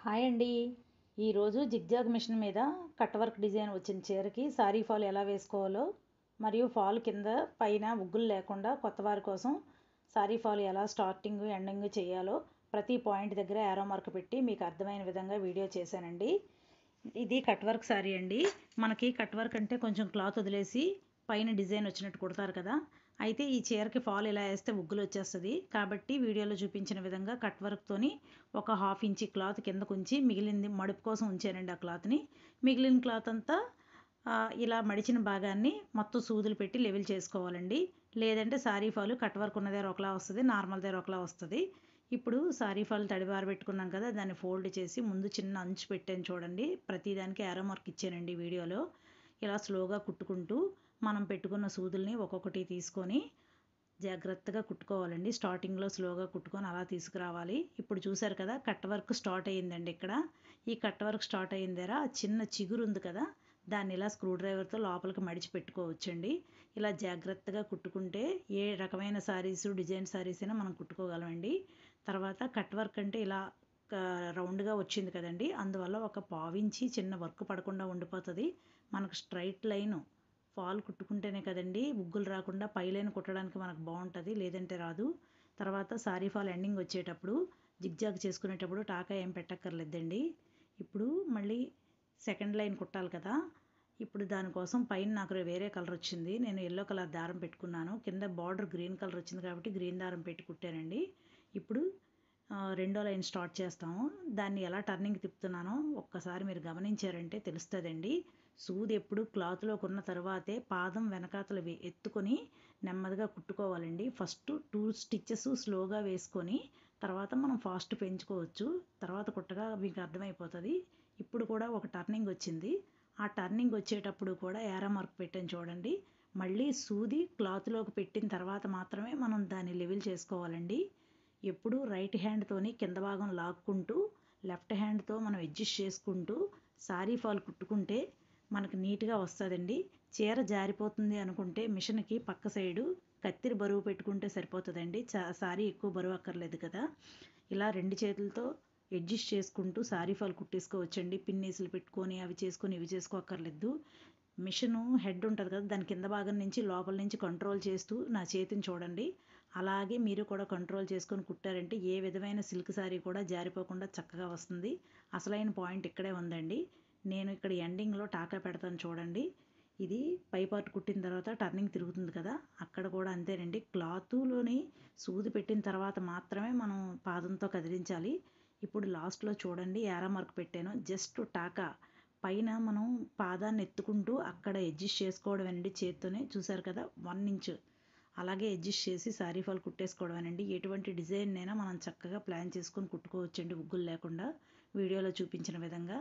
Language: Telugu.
హాయ్ అండి. ఈరోజు జిగ్జాగ్ మిషన్ మీద కట్ వర్క్ డిజైన్ వచ్చిన చీరకి సారీ ఫాల్ ఎలా వేసుకోవాలో మరియు ఫాల్ కింద పైన ఉగ్గులు లేకుండా కొత్త వారి కోసం సారీ ఫాల్ ఎలా స్టార్టింగ్ ఎండింగ్ చేయాలో ప్రతి పాయింట్ దగ్గర యారో మార్క్ పెట్టి మీకు అర్థమైన విధంగా వీడియో చేశానండి. ఇది కట్ వర్క్ సారీ అండి. మనకి కట్ వర్క్ అంటే కొంచెం క్లాత్ వదిలేసి పైన డిజైన్ వచ్చినట్టు కుడతారు కదా, అయితే ఈ చీరకి ఫాల్ ఇలా వేస్తే ఉగ్గులు వచ్చేస్తుంది. కాబట్టి వీడియోలో చూపించిన విధంగా కట్ వర్క్తోని ఒక 1/2 ఇంచి క్లాత్ కిందకు ఉంచి మిగిలింది మడుపు కోసం ఉంచానండి. ఆ క్లాత్ని మిగిలిన క్లాత్ అంతా ఇలా మడిచిన భాగాన్ని మొత్తం సూదులు పెట్టి లెవెల్ చేసుకోవాలండి. లేదంటే సారీ ఫాల్ కట్ వర్క్ ఉన్న దగ్గర ఒకలా వస్తుంది, నార్మల్ దగ్గర ఒకలా వస్తుంది. ఇప్పుడు సారీ ఫాల్ తడిబారు పెట్టుకున్నాం కదా, దాన్ని ఫోల్డ్ చేసి ముందు చిన్న అంచు పెట్టాను చూడండి. ప్రతిదానికి యారో మార్క్ ఇచ్చానండి వీడియోలో. ఇలా స్లోగా కుట్టుకుంటూ మనం పెట్టుకున్న సూదుల్ని ఒక్కొక్కటి తీసుకొని జాగ్రత్తగా కుట్టుకోవాలండి. స్టార్టింగ్లో స్లోగా కుట్టుకొని అలా తీసుకురావాలి. ఇప్పుడు చూసారు కదా, కట్ వర్క్ స్టార్ట్ అయ్యిందండి. ఇక్కడ ఈ కట్ వర్క్ స్టార్ట్ అయిన దగ్గర చిన్న చిగురు ఉంది కదా, దాన్ని ఇలా స్క్రూ డ్రైవర్తో లోపలికి మడిచి పెట్టుకోవచ్చండి. ఇలా జాగ్రత్తగా కుట్టుకుంటే ఏ రకమైన శారీస్ డిజైన్ శారీస్ అయినా మనం కుట్టుకోగలమండి. తర్వాత కట్ వర్క్ అంటే ఇలా రౌండ్గా వచ్చింది కదండి, అందువల్ల ఒక పావించి చిన్న వర్క్ పడకుండా ఉండిపోతుంది. మనకు స్ట్రైట్ లైన్ ఫాల్ కుట్టుకుంటేనే కదండి ఉగ్గులు రాకుండా పై లైన్ కుట్టడానికి మనకు బాగుంటుంది, లేదంటే రాదు. తర్వాత సారీ ఫాల్ ఎండింగ్ వచ్చేటప్పుడు జిగ్జాగ్ చేసుకునేటప్పుడు టాకా ఏం పెట్టక్కర్లేదండి. ఇప్పుడు మళ్ళీ సెకండ్ లైన్ కుట్టాలి కదా, ఇప్పుడు దానికోసం పైన నాకు వేరే కలర్ వచ్చింది, నేను ఎల్లో కలర్ దారం పెట్టుకున్నాను. కింద బార్డర్ గ్రీన్ కలర్ వచ్చింది కాబట్టి గ్రీన్ దారం పెట్టి కుట్టానండి. ఇప్పుడు రెండో లైన్ స్టార్ట్ చేస్తాము. దాన్ని ఎలా టర్నింగ్ తిప్పుతున్నానో ఒక్కసారి మీరు గమనించారంటే తెలుస్తుందండి. సూది ఎప్పుడు క్లాత్లోకి ఉన్న తర్వాతే పాదం వెనకాతలు ఎత్తుకొని నెమ్మదిగా కుట్టుకోవాలండి. ఫస్ట్ 2 స్టిచ్చెస్ స్లోగా వేసుకొని తర్వాత మనం ఫాస్ట్ పెంచుకోవచ్చు. తర్వాత కుట్టగా మీకు అర్థమైపోతుంది. ఇప్పుడు కూడా ఒక టర్నింగ్ వచ్చింది. ఆ టర్నింగ్ వచ్చేటప్పుడు కూడా యారో మార్క్ పెట్టాను చూడండి. మళ్ళీ సూది క్లాత్లోకి పెట్టిన తర్వాత మాత్రమే మనం దాన్ని లెవెల్ చేసుకోవాలండి. ఎప్పుడు రైట్ హ్యాండ్తోని కింద భాగం లాక్కుంటూ లెఫ్ట్ హ్యాండ్తో మనం అడ్జస్ట్ చేసుకుంటూ సారీ ఫాల్ కుట్టుకుంటే మనకు నీట్గా వస్తుందండి. చీర జారిపోతుంది అనుకుంటే మిషన్కి పక్క సైడు కత్తిరి బరువు పెట్టుకుంటే సరిపోతుందండి. సారీ ఎక్కువ బరువు అక్కర్లేదు కదా. ఇలా 2 చేతులతో అడ్జస్ట్ చేసుకుంటూ సారీ ఫాల్ కుట్టేసుకోవచ్చండి. పిన్నీసులు పెట్టుకొని అవి చేసుకొని ఇవి చేసుకోక్కర్లేదు. మిషను హెడ్ ఉంటుంది కదా, దాని కింద భాగం నుంచి లోపల నుంచి కంట్రోల్ చేస్తూ నా చేతిని చూడండి. అలాగే మీరు కూడా కంట్రోల్ చేసుకొని కుట్టారంటే ఏ విధమైన సిల్క్ సారీ కూడా జారిపోకుండా చక్కగా వస్తుంది. అసలైన పాయింట్ ఇక్కడే ఉందండి. నేను ఇక్కడ ఎండింగ్లో టాకా పెడతాను చూడండి. ఇది పై పార్ట్ కుట్టిన తర్వాత టర్నింగ్ తిరుగుతుంది కదా, అక్కడ కూడా అంతేనండి. క్లాత్లోని సూది పెట్టిన తర్వాత మాత్రమే మనం పాదంతో కదిలించాలి. ఇప్పుడు లాస్ట్లో చూడండి యారో మార్క్ పెట్టాను. జస్ట్ టాకా పైన మనం పాదాన్ని ఎత్తుకుంటూ అక్కడ అడ్జస్ట్ చేసుకోవడమేనండి. చేత్తోనే చూసారు కదా, 1 ఇంచ్ అలాగే అడ్జస్ట్ చేసి సారీ ఫాల్ కుట్టేసుకోవడమేనండి. ఎటువంటి డిజైన్ అయినా మనం చక్కగా ప్లాన్ చేసుకొని కుట్టుకోవచ్చండి ఉగ్గులు లేకుండా, వీడియోలో చూపించిన విధంగా.